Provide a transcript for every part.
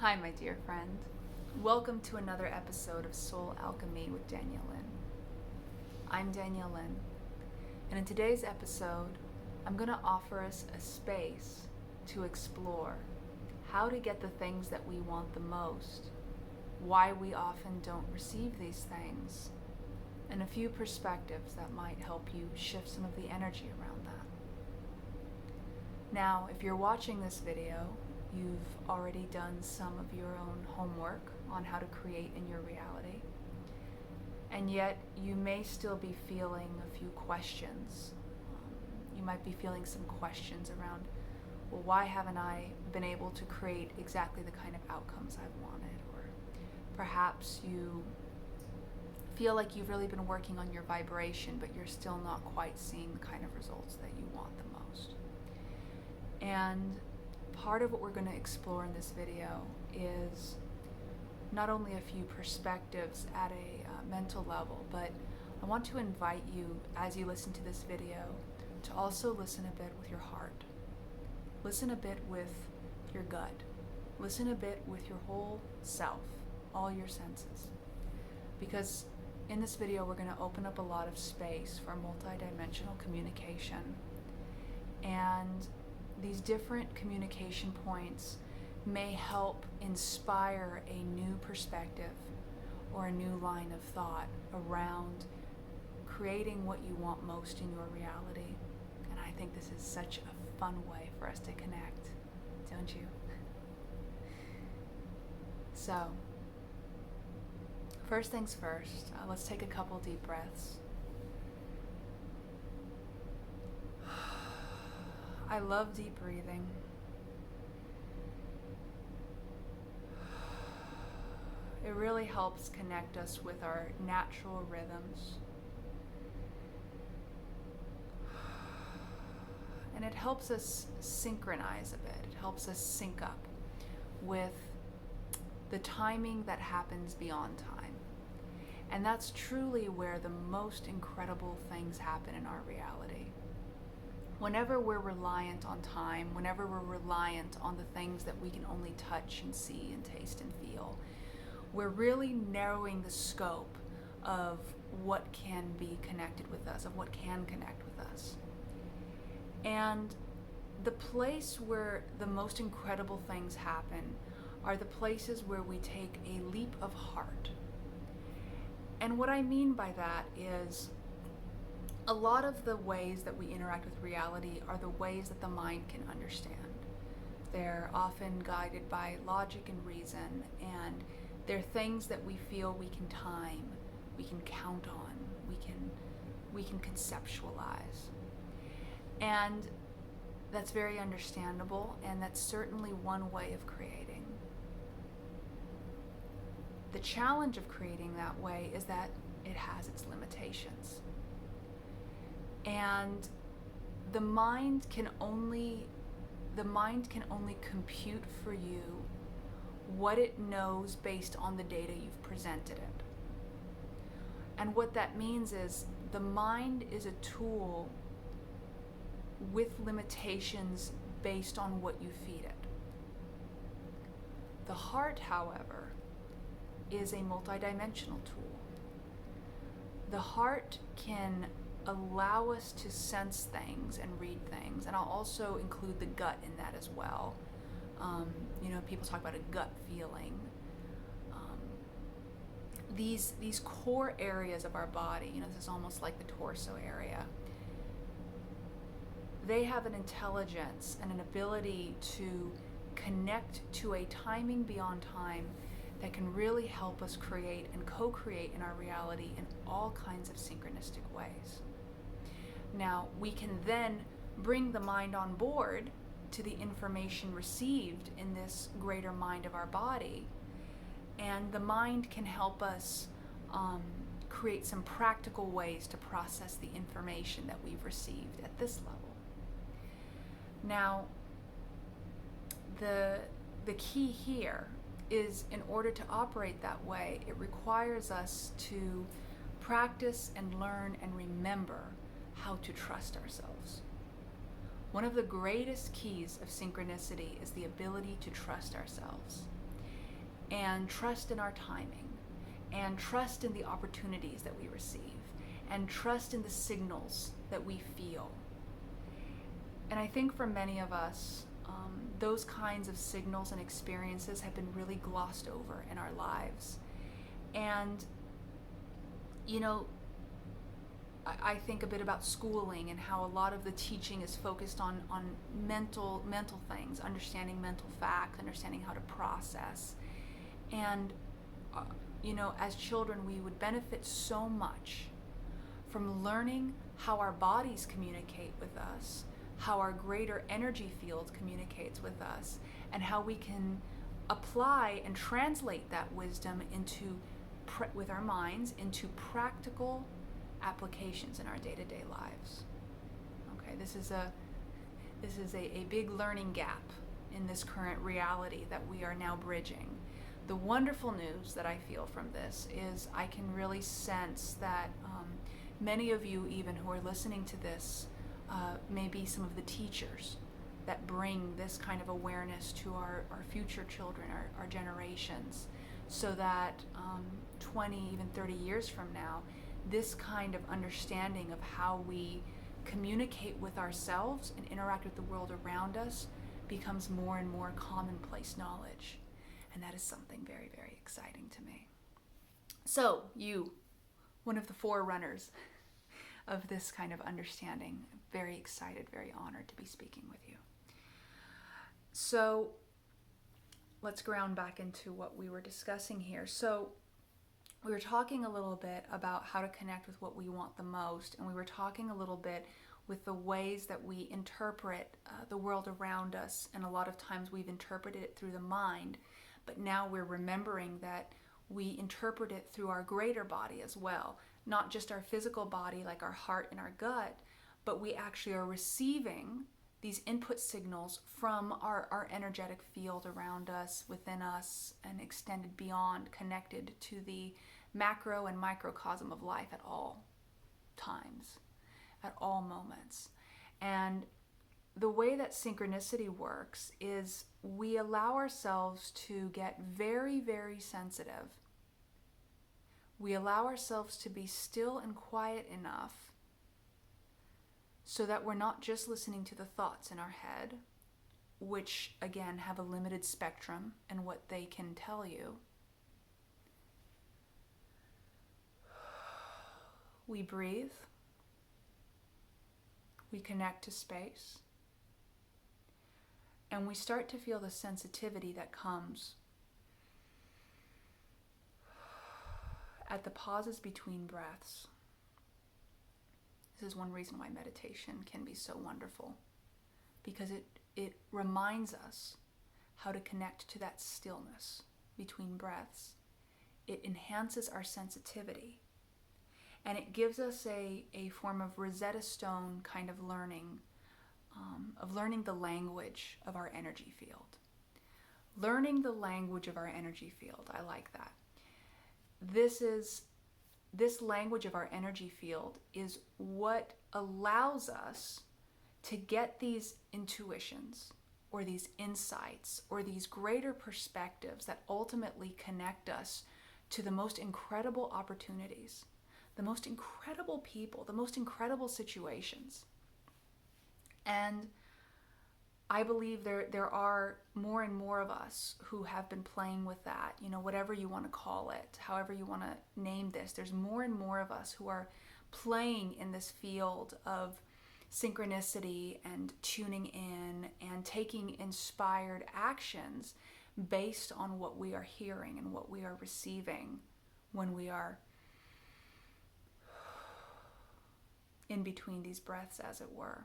Hi, my dear friend. Welcome to another episode of Soul Alchemy with Danielle Lynn. I'm Danielle Lynn, and in today's episode, I'm going to offer us a space to explore how to get the things that we want the most, why we often don't receive these things, and a few perspectives that might help you shift some of the energy around that. Now, if you're watching this video, you've already done some of your own homework on how to create in your reality, and yet you may still be feeling a few questions. You might be feeling some questions around, well, why haven't I been able to create exactly the kind of outcomes I've wanted? Or perhaps you feel like you've really been working on your vibration, but you're still not quite seeing the kind of results that you want the most. And part of what we're going to explore in this video is not only a few perspectives at a mental level, but I want to invite you, as you listen to this video, to also listen a bit with your heart. Listen a bit with your gut. Listen a bit with your whole self, all your senses. Because in this video, we're going to open up a lot of space for multidimensional communication. And these different communication points may help inspire a new perspective or a new line of thought around creating what you want most in your reality. And I think this is such a fun way for us to connect, don't you? So, first things first, let's take a couple deep breaths. I love deep breathing. It really helps connect us with our natural rhythms. And it helps us synchronize a bit. It helps us sync up with the timing that happens beyond time. And that's truly where the most incredible things happen in our reality. Whenever we're reliant on time, whenever we're reliant on the things that we can only touch and see and taste and feel, we're really narrowing the scope of what can be connected with us, of what can connect with us. And the place where the most incredible things happen are the places where we take a leap of heart. And what I mean by that is, a lot of the ways that we interact with reality are the ways that the mind can understand. They're often guided by logic and reason, and they're things that we feel we can time, we can count on, we can conceptualize. And that's very understandable, and that's certainly one way of creating. The challenge of creating that way is that it has its limitations. And the mind can only compute for you what it knows based on the data you've presented it. And what that means is the mind is a tool with limitations based on what you feed it. The heart, however, is a multidimensional tool. The heart can allow us to sense things and read things, and I'll also include the gut in that as well. People talk about a gut feeling. These core areas of our body, this is almost like the torso area. They have an intelligence and an ability to connect to a timing beyond time that can really help us create and co-create in our reality in all kinds of synchronistic ways. Now, we can then bring the mind on board to the information received in this greater mind of our body, and the mind can help us create some practical ways to process the information that we've received at this level. Now, the key here is, in order to operate that way, it requires us to practice and learn and remember how to trust ourselves. One of the greatest keys of synchronicity is the ability to trust ourselves. and trust in our timing, and trust in the opportunities that we receive, and trust in the signals that we feel. And I think for many of us, those kinds of signals and experiences have been really glossed over in our lives. And, you know, I think a bit about schooling and how a lot of the teaching is focused on mental things, understanding mental facts, understanding how to process. And, you know, as children, we would benefit so much from learning how our bodies communicate with us, how our greater energy field communicates with us, and how we can apply and translate that wisdom into with our minds into practical applications in our day-to-day lives. Okay, this is a big learning gap in this current reality that we are now bridging. The wonderful news that I feel from this is I can really sense that many of you, even who are listening to this, may be some of the teachers that bring this kind of awareness to our future children, our generations, so that 20, even 30 years from now, this kind of understanding of how we communicate with ourselves and interact with the world around us becomes more and more commonplace knowledge. And that is something very, very exciting to me. So, you, one of the forerunners of this kind of understanding, very excited, very honored to be speaking with you. So, let's ground back into what we were discussing here. So, we were talking a little bit about how to connect with what we want the most, and we were talking a little bit with the ways that we interpret the world around us, and a lot of times we've interpreted it through the mind, but now we're remembering that we interpret it through our greater body as well, not just our physical body like our heart and our gut, but we actually are receiving these input signals from our energetic field around us, within us, and extended beyond, connected to the macro and microcosm of life at all times, at all moments. And the way that synchronicity works is we allow ourselves to get very, very sensitive. We allow ourselves to be still and quiet enough so that we're not just listening to the thoughts in our head, which again have a limited spectrum and what they can tell you. We breathe. We connect to space. And we start to feel the sensitivity that comes at the pauses between breaths. This is one reason why meditation can be so wonderful, because it reminds us how to connect to that stillness between breaths. It enhances our sensitivity, and it gives us a form of Rosetta Stone kind of learning the language of our energy field. Learning the language of our energy field, I like that. This language of our energy field is what allows us to get these intuitions or these insights or these greater perspectives that ultimately connect us to the most incredible opportunities, the most incredible people, the most incredible situations. And I believe there are more and more of us who have been playing with that, whatever you want to call it, however you want to name this. There's more and more of us who are playing in this field of synchronicity and tuning in and taking inspired actions based on what we are hearing and what we are receiving when we are in between these breaths, as it were.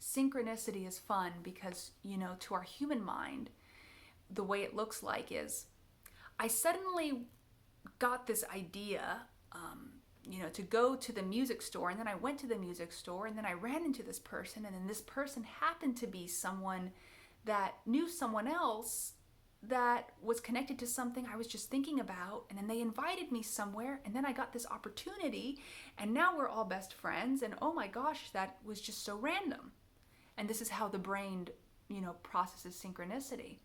Synchronicity is fun because, to our human mind, the way it looks like is, I suddenly got this idea, to go to the music store, and then I went to the music store, and then I ran into this person, and then this person happened to be someone that knew someone else that was connected to something I was just thinking about, and then they invited me somewhere, and then I got this opportunity, and now we're all best friends, and oh my gosh, that was just so random. And this is how the brain, processes synchronicity.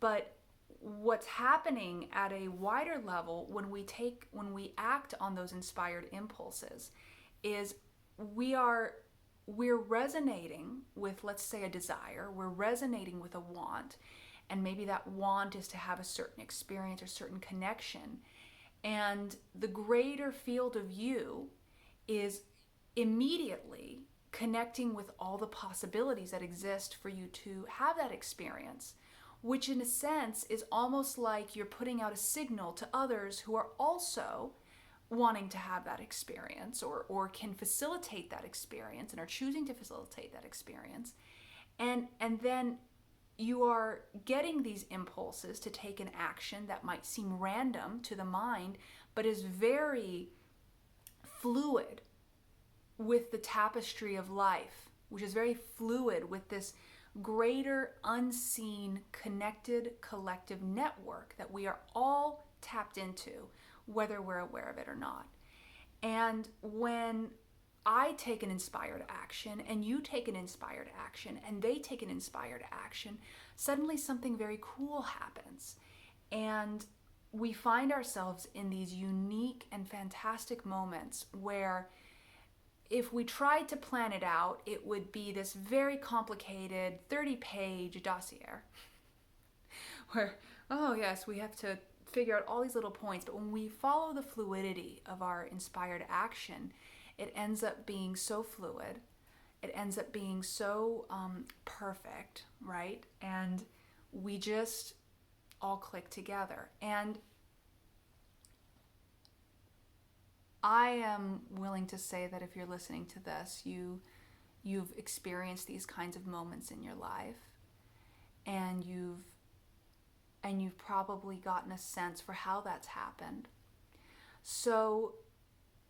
But what's happening at a wider level when we act on those inspired impulses is we're resonating with, let's say, a desire. We're resonating with a want, and maybe that want is to have a certain experience or certain connection. And the greater field of you is immediately connecting with all the possibilities that exist for you to have that experience, which in a sense is almost like you're putting out a signal to others who are also wanting to have that experience, or can facilitate that experience and are choosing to facilitate that experience. And then you are getting these impulses to take an action that might seem random to the mind, but is very fluid with the tapestry of life, which is very fluid with this greater, unseen, connected, collective network that we are all tapped into, whether we're aware of it or not. And when I take an inspired action, and you take an inspired action, and they take an inspired action, suddenly something very cool happens. And we find ourselves in these unique and fantastic moments where if we tried to plan it out, it would be this very complicated 30-page dossier where, oh yes, we have to figure out all these little points. But when we follow the fluidity of our inspired action, it ends up being so fluid. It ends up being so perfect, right? And we just all click together. And I am willing to say that if you're listening to this, you've experienced these kinds of moments in your life, and you've probably gotten a sense for how that's happened. So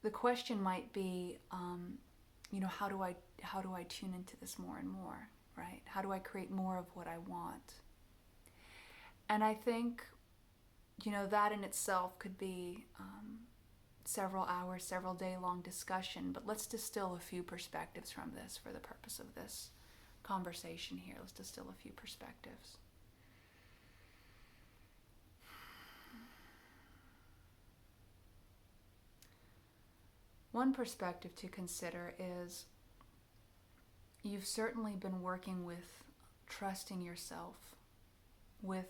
the question might be, how do I tune into this more and more, right? How do I create more of what I want? And I think, that in itself could be several hours, several day-long discussion, but let's distill a few perspectives from this for the purpose of this conversation here. Let's distill a few perspectives. One perspective to consider is you've certainly been working with trusting yourself, with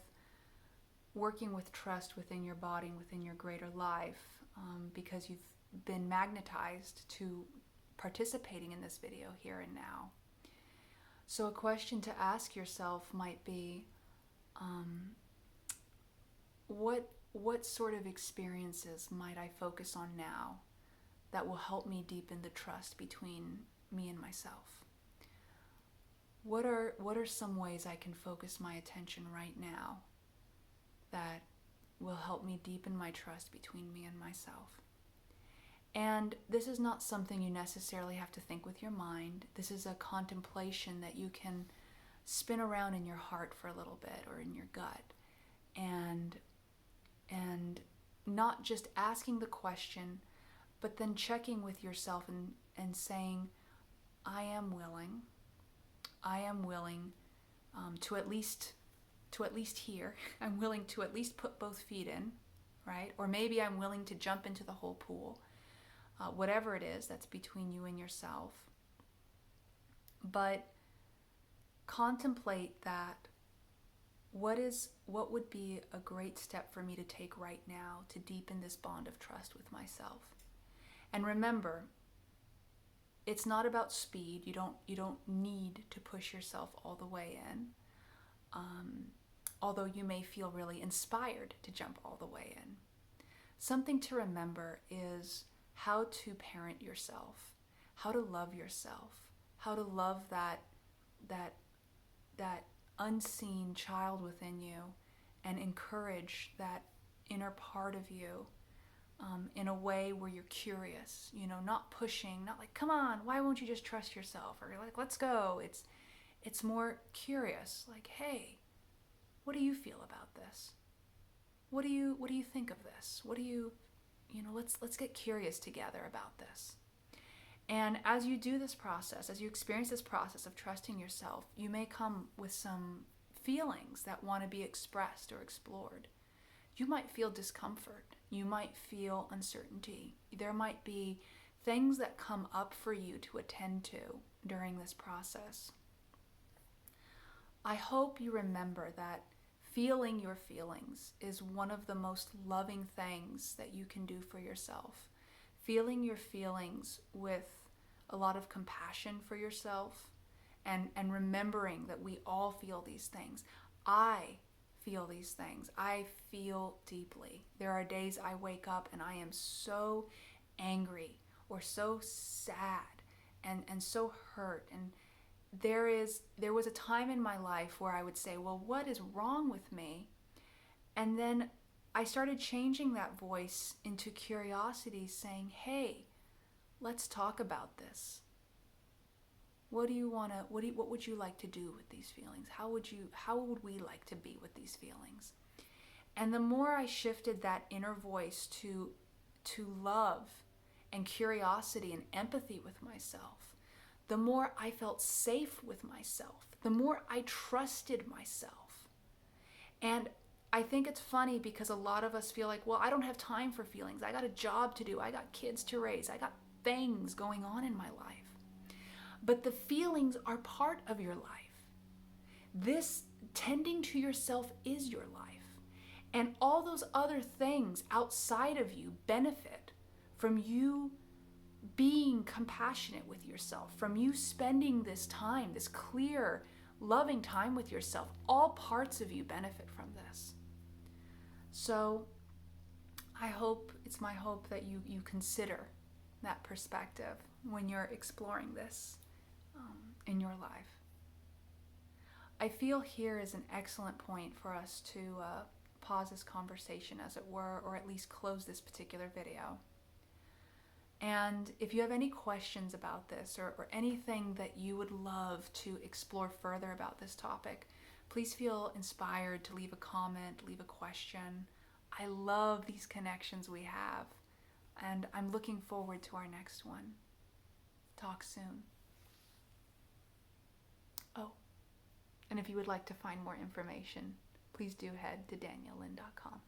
working with trust within your body and within your greater life, because you've been magnetized to participating in this video here and now. So a question to ask yourself might be, what sort of experiences might I focus on now that will help me deepen the trust between me and myself? What are some ways I can focus my attention right now that will help me deepen my trust between me and myself? And this is not something you necessarily have to think with your mind. This is a contemplation that you can spin around in your heart for a little bit, or in your gut, and not just asking the question, but then checking with yourself and saying, I am willing to at least hear. I'm willing to at least put both feet in, right? Or maybe I'm willing to jump into the whole pool. Whatever it is that's between you and yourself. But contemplate that. What would be a great step for me to take right now to deepen this bond of trust with myself? And remember, it's not about speed. You don't need to push yourself all the way in. Although you may feel really inspired to jump all the way in. Something to remember is how to parent yourself, how to love yourself, how to love that unseen child within you, and encourage that inner part of you in a way where you're curious, not pushing, not like, come on, why won't you just trust yourself? Or like, let's go. It's more curious, like, hey, what do you feel about this? What do you think of this? What do you, let's get curious together about this. And as you do this process, as you experience this process of trusting yourself, you may come with some feelings that want to be expressed or explored. You might feel discomfort. You might feel uncertainty. There might be things that come up for you to attend to during this process. I hope you remember that feeling your feelings is one of the most loving things that you can do for yourself. Feeling your feelings with a lot of compassion for yourself and remembering that we all feel these things. I feel these things. I feel deeply. There are days I wake up and I am so angry or so sad and so hurt. And there was a time in my life where I would say, well, what is wrong with me? And then I started changing that voice into curiosity, saying, hey, let's talk about this. What would you like to do with these feelings? How would we like to be with these feelings? And the more I shifted that inner voice to love and curiosity and empathy with myself, the more I felt safe with myself, the more I trusted myself. And I think it's funny because a lot of us feel like, well, I don't have time for feelings. I got a job to do. I got kids to raise. I got things going on in my life. But the feelings are part of your life. This tending to yourself is your life. And all those other things outside of you benefit from you being compassionate with yourself, from you spending this time, this clear, loving time with yourself. All parts of you benefit from this. So it's my hope that you consider that perspective when you're exploring this in your life. I feel here is an excellent point for us to pause this conversation, as it were, or at least close this particular video. And if you have any questions about this or anything that you would love to explore further about this topic, please feel inspired to leave a comment, leave a question. I love these connections we have, and I'm looking forward to our next one. Talk soon. Oh, and if you would like to find more information, please do head to daniellyn.com.